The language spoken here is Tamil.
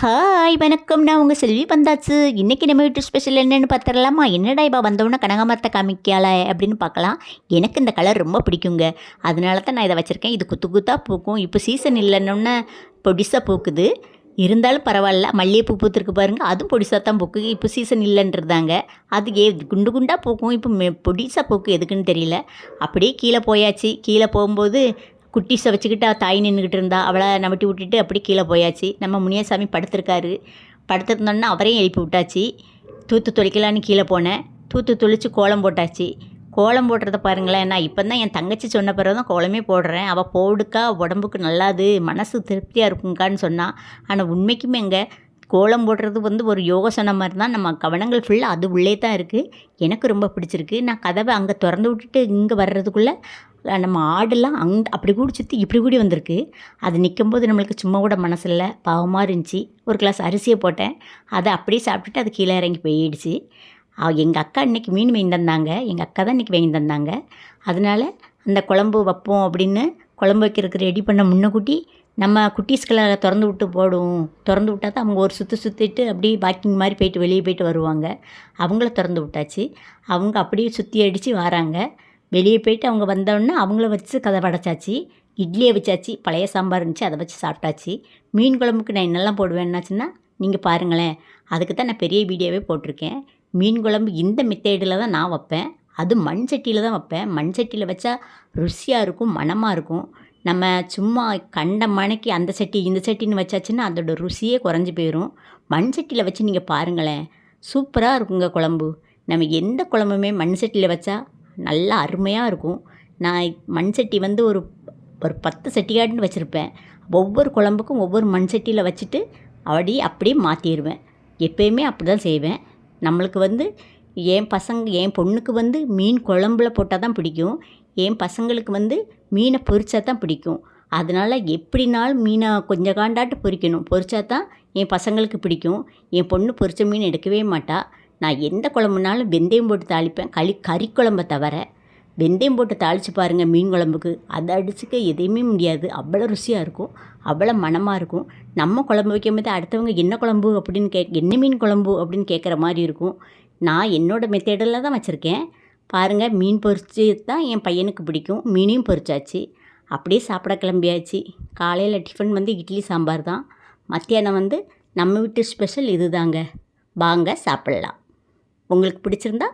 ஹாய் வணக்கம், நான் உங்கள் செல்வி வந்தாச்சு. இன்றைக்கி நம்ம வீட்டு ஸ்பெஷல் என்னென்னு பார்த்துடலாமா? என்னடா இப்போ வந்தவுடனே கனகாமரத்தை காமிக்கல அப்படின்னு பார்க்கலாம். எனக்கு இந்த கலர் ரொம்ப பிடிக்குங்க, அதனால தான் நான் இதை வச்சுருக்கேன். இது குத்து குத்தாக பூக்கும். இப்போ சீசன் இல்லைன்னொன்னே பொடிசாக பூக்குது. இருந்தாலும் பரவாயில்ல, மல்லிகைப்பூ பூத்துருக்கு பாருங்கள், அதுவும் பொடிசாக தான் பூக்கு. இப்போ சீசன் இல்லைன்றதாங்க. அது குண்டு குண்டாக பூக்கும், இப்போ பொடிசாக பூக்கு எதுக்குன்னு தெரியல. அப்படியே கீழே போயாச்சு. கீழே போகும்போது குட்டீஸை வச்சுக்கிட்டு தாய் நின்றுக்கிட்டு இருந்தா, அவளை நவட்டி விட்டுட்டு அப்படி கீழே போயாச்சு. நம்ம முனியசாமி படுத்திருக்காரு. படுத்திருந்தோன்னா அவரையும் எழுப்பி விட்டாச்சு. தூத்து தொளிக்கலான்னு கீழே போனேன். தூத்து தொளித்து கோலம் போட்டாச்சு. கோலம் போடுறத பாருங்களேன், நான் இப்போ தான் என் தங்கச்சி சொன்ன பிறகு தான் கோலமே போடுறேன். அவள் போடுக்கா உடம்புக்கு நல்லாது, மனசு திருப்தியாக இருக்குங்கான்னு சொன்னான். ஆனால் உண்மைக்குமே எங்கே கோலம் போடுறது ஒரு யோகாசனம் மாதிரி தான். நம்ம கவனங்கள் ஃபுல்லாக அது உள்ளே தான் இருக்குது. எனக்கு ரொம்ப பிடிச்சிருக்கு. நான் கதவை அங்கே திறந்து விட்டுட்டு இங்கே வர்றதுக்குள்ளே நம்ம ஆடெல்லாம் அப்படி கூடி சுற்றி இப்படி கூடி வந்திருக்கு. அது நிற்கும்போது நம்மளுக்கு சும்மா கூட மனசில்லை, பாவமாக இருந்துச்சு. ஒரு கிளாஸ் அரிசியை போட்டேன், அதை அப்படியே சாப்பிட்டுட்டு அது கீழே இறங்கி போயிடுச்சு. எங்கள் அக்கா இன்றைக்கி மீன் வாங்கி தந்தாங்க. எங்கள் அக்கா தான் இன்றைக்கி வாங்கி தந்தாங்க. அதனால் அந்த குழம்பு வைப்போம் அப்படின்னு குழம்பு வைக்கிறதுக்கு ரெடி பண்ண முன்னக்கூட்டி நம்ம குட்டீஸ்களை திறந்து விட்டு போடுவோம். திறந்து விட்டால் தான் அவங்க ஒரு சுற்றிட்டு அப்படியே வாக்கிங் மாதிரி போயிட்டு வெளியே போயிட்டு வருவாங்க. அவங்கள திறந்து விட்டாச்சு. அவங்க அப்படியே சுற்றி அடித்து வராங்க. வெளியே போயிட்டு அவங்க வந்தோடனே அவங்கள வச்சு கதை படைச்சாச்சு. இட்லியை வச்சாச்சு. பழைய சாம்பார் இருந்துச்சு, அதை வச்சு சாப்பிட்டாச்சு. மீன் குழம்புக்கு நான் என்னெல்லாம் போடுவேன்னாச்சுன்னா நீங்கள் பாருங்களேன். அதுக்கு தான் நான் பெரிய வீடியோவே போட்டிருக்கேன். மீன் குழம்பு இந்த மெத்தேடில் தான் நான் வைப்பேன். அது மண் சட்டியில் தான் வைப்பேன். மண் சட்டியில் வச்சா ருசியாக இருக்கும், மணமாக இருக்கும். நம்ம சும்மா கண்ட மணிக்கு அந்த சட்டி இந்த சட்டின்னு வச்சாச்சுன்னா அதோட ருசியே குறைஞ்சி போயிடும். மண் சட்டியில் வச்சு நீங்கள் பாருங்களேன், சூப்பராக இருக்குங்க குழம்பு. நம்ம எந்த குழம்புமே மண் சட்டியில் வச்சா நல்லா அருமையாக இருக்கும். நான் மண் சட்டி ஒரு 10 சட்டியாட்டுன்னு வச்சுருப்பேன். ஒவ்வொரு குழம்புக்கும் ஒவ்வொரு மண் சட்டியில் வச்சுட்டு அப்படியே மாற்றிடுவேன். எப்போயுமே அப்படி தான் செய்வேன். நம்மளுக்கு என் பொண்ணுக்கு மீன் குழம்புல போட்டால் தான் பிடிக்கும். என் பசங்களுக்கு மீனை பொரிச்சா தான் பிடிக்கும். அதனால் எப்படினாலும் மீனை கொஞ்சம் காண்டாட்டு பொரிக்கணும். பொரிச்சா தான் என் பசங்களுக்கு பிடிக்கும். என் பொண்ணு பொரிச்ச மீன் எடுக்கவே மாட்டாள். நான் எந்த குழம்புனாலும் வெந்தயம் போட்டு தாளிப்பேன், கறி குழம்பை தவிர. வெந்தயம் போட்டு தாளித்து பாருங்கள் மீன் குழம்புக்கு, அதை அடிச்சுக்க எதையுமே முடியாது. அவ்வளோ ருசியாக இருக்கும், அவ்வளோ மணமாக இருக்கும். நம்ம குழம்பு வைக்கும்போது அடுத்தவங்க என்ன குழம்பு அப்படின்னு என்ன மீன் குழம்பு அப்படின்னு கேட்குற மாதிரி இருக்கும். நான் என்னோடய மெத்தேடில் தான் வச்சுருக்கேன். பாருங்கள், மீன் பொரிச்சு தான் என் பையனுக்கு பிடிக்கும். மீனையும் பொரிச்சாச்சு. அப்படியே சாப்பிட கிளம்பியாச்சு. காலையில் டிஃபன் இட்லி சாம்பார் தான். மத்தியானம் நம்ம வீட்டு ஸ்பெஷல் இது தாங்க. வாங்க சாப்பிட்லாம். உங்களுக்கு பிடிச்சிருந்தா